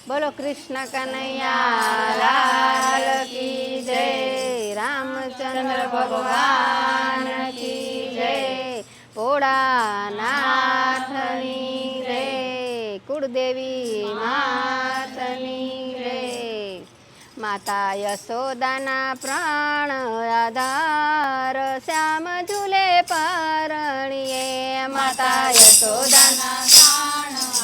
बोलो कृष्ण कन्हैया लाल की जय, रामचंद्र भगवान की जय, भोळानाथनी जय, कुळदेवी मातनी जय। माता यशोदाना प्राण आधार, श्याम झूले परणिये। माता यशोदाना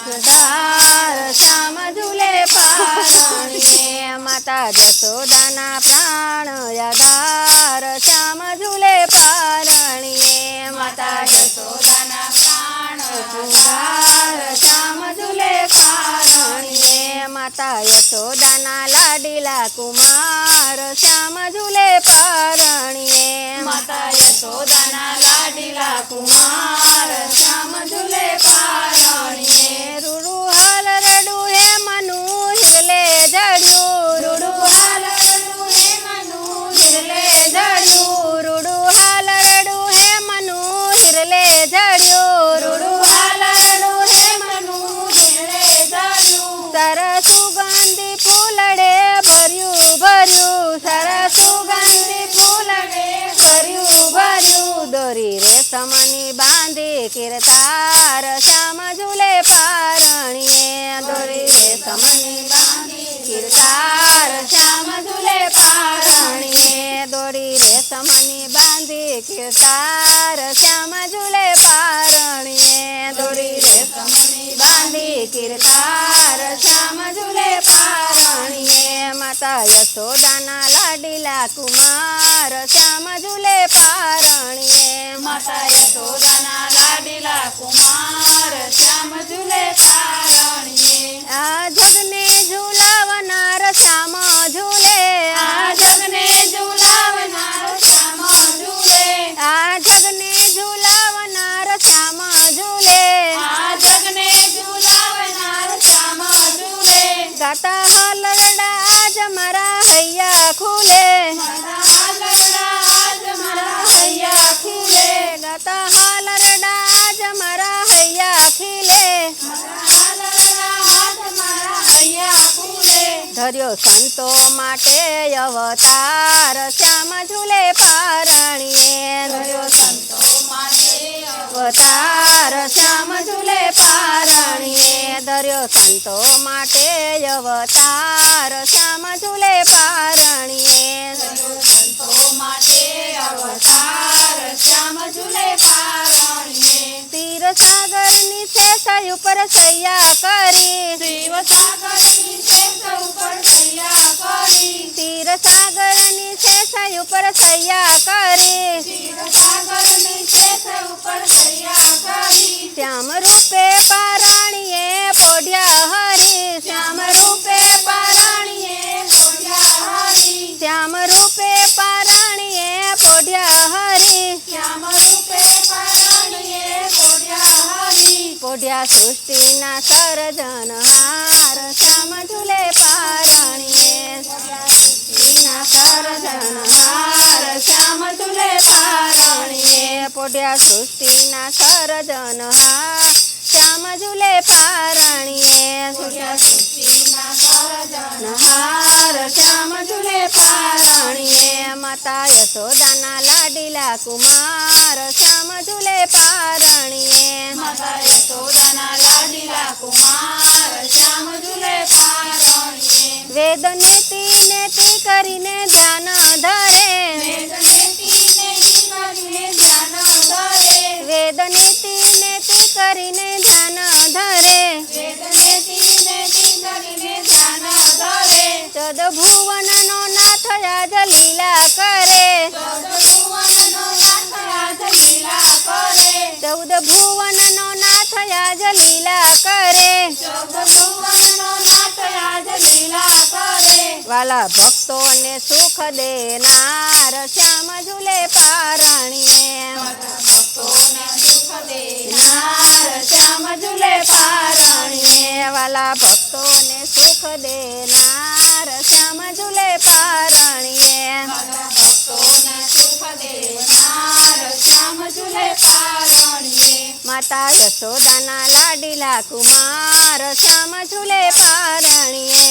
आधार, श्याम झूले परणिये। माता यशोदाना प्राण आधार, श्याम झूले परणिये। माता यशोदाना प्राण आधार, श्याम झूले परणिये। माता यशोदाना लाडीला कुमार, श्याम झूले परणिये। माता यशोदाना लाडीला कुमार, श्याम झूले परणिये। रुडू हाल रडू हे मनु हिरले जड्यू, रुडू हाल रडू हे मनु हिरले जड्यू, रुडू हाल रडू हे मनु हिरले जड्यू, रुडू हाल रडू हे मनु हिरले जड्यू। सारा सुगंधी फूलड़े भर्यू भर्यू, सारा सुगंधी फूलड़े भर्यू भर्यू। दोरी रेशमनी बांधी किरतार, श्याम झूले परणिये। दोरी रेशमनी बांधी किरतार, श्याम झूले परणिये। दोरी रेशमनी बांधी किरतार, श्याम झूले परणिये। दोरी रेशमनी बांधी किरतार, श्याम झूले परणिये। माता यशोदाना लाडीला कुमार, श्याम झूले परणिये। माता यशोदाना लाडीला कुमार, श्याम झूले परणिये। आ जगने झुलावनार श्याम झूले, आ जगने झुलावनार श्याम झूले, आ जगने झुलावनार श्याम झूले, आ जगने झुलावनार श्याम झूले। गाता हलरडा आज मारा हैया खुले, गाता हलरडा आज मारा हैया खुले, गाता हलरडा आज मारा हैया खिले, गाता हलरडा आज मारा हैया खुले। धर्यो संतो माटे अवतार, श्याम झूले परणिये। धर्यो संतो माटे अवतार, श्याम झूले परणिये। धर्यो संतो माटे अवतार, श्याम झूले परणिये। धर्यो संतो माटे अवतार, श्याम झूले परणिये। तीर सागर नी शेष ऊपर सैया करी, शिव सागर नी शेष ऊपर सैया करी, तीर सागर नी शेष ऊपर सैया करी, तीर सागर नी शेष ऊपर सैया करी। श्याम रूपे परणिये पोढ्या हरी, श्याम रूपे परणिये पोढ्या हरी, श्याम रूपे परणिये पोढ्या हरी, श्याम रूपे परणिये पोढ्या हरी। पोढ्या सृष्टीना सर्जनहार, श्याम झूले परणिये। पोढ्या सृष्टीना सर्जनहार, श्याम झूले परणिये। पोढ्या सृष्टीना सर्जनहार, श्याम झूले परणिये। पोढ्या सृष्टीना सर्जनहार, श्याम झूले परणिये। माता यशोदाना लाडीला कुमार, श्याम झूले परणिये। माता यशोदाना लाडीला कुमार, श्याम झूले परणिये। वेद नेती नेती करीने ध्यान धरे, वेद नेती नेती करीने ध्यान धरे, वेद नेती नेती करीने ध्यान धरे, वेद नेती नेती करीने ध्यान धरे। चौद भुवन नो नाथ आज लीला करे, चौद भुवन नो नाथ आज लीला करे, चौद भुवन नो नाथ आज लीला करे, चौद भुवन नो नाथ आज लीला करे। वाला भक्तो ने सुख देनार, श्याम झूले परणिये। भक्तो ने सुख देनार, श्याम झूले परणिये। वाला भक्तो ने सुख देनार, श्याम झूले परणिये। भक्तो ने सुख देनार, श्याम झूले परणिये। माता यशोदाना लाडीला कुमार, श्याम झूले परणिये।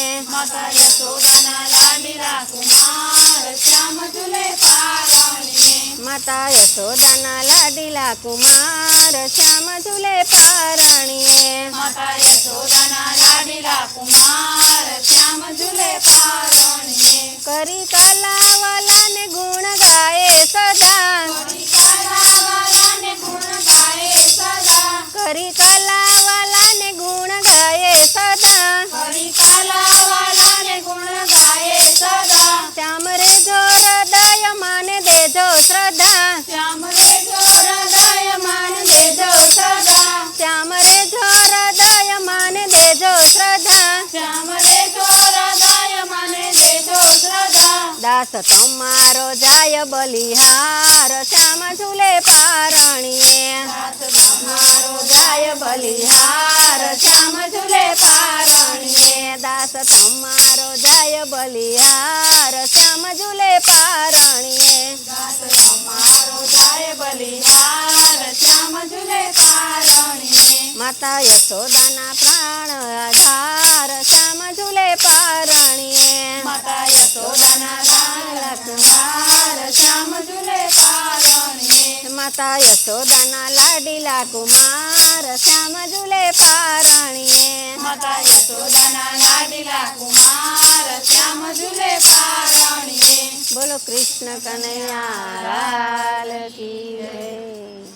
માતા યશોદાના લાડીલા કુમાર શ્યામ ઝૂલે પારણીએ. માતા યશોદાના લાડીલા કુમાર શ્યામ ઝૂલે પારણીએ. માતા યશોદાના લાડીલા કુમાર શ્યામ ઝૂલે પારણીએ. કરી કલાવાલાને ગુણ ગાય સદા. કલાવાલાને ગુણ ગાય સદા. કરી કલાવાલાને ગુણ ગાય સદા. કલાવાલાને ગુણ ગાય સદા. શ્યામ રે જો હૃદય માને દેજો શ્રદ્ધા. શ્યામ રે જો હૃદય માન દેજો સદા. શ્યામ રે જો હૃદય માને દેજો શ્રદ્ધા. શ્યામ રે જો હૃદય માને દેજો શ્રદ્ધા. દાસ તમારો જાય બલિહાર શ્યામ ઝૂલે પારણીએ. તમારો જાય બલિહાર શ્યામ ઝૂલે પારણીએ. દાસ તમારો જાય બલિહાર શ્યામ ઝૂલે પારણીએ. તમારો જાય બલિહાર શ્યામ ઝૂલે પારણીએ. માતા યશોદાના પ્રાણ આધાર શ્યામ ઝૂલે પારણીએ. માતા યશોદાના લાડલા કુમાર શ્યામ ઝૂલે પારણીએ. માતા યશોદાના લાડીલા કુમાર શ્યામ ઝૂલે પારણીએ. માતા યશોદાના લાડીલા કુમાર શ્યામ ઝૂલે પારણીએ. બોલો કૃષ્ણ કનૈયા લાલ કી જય.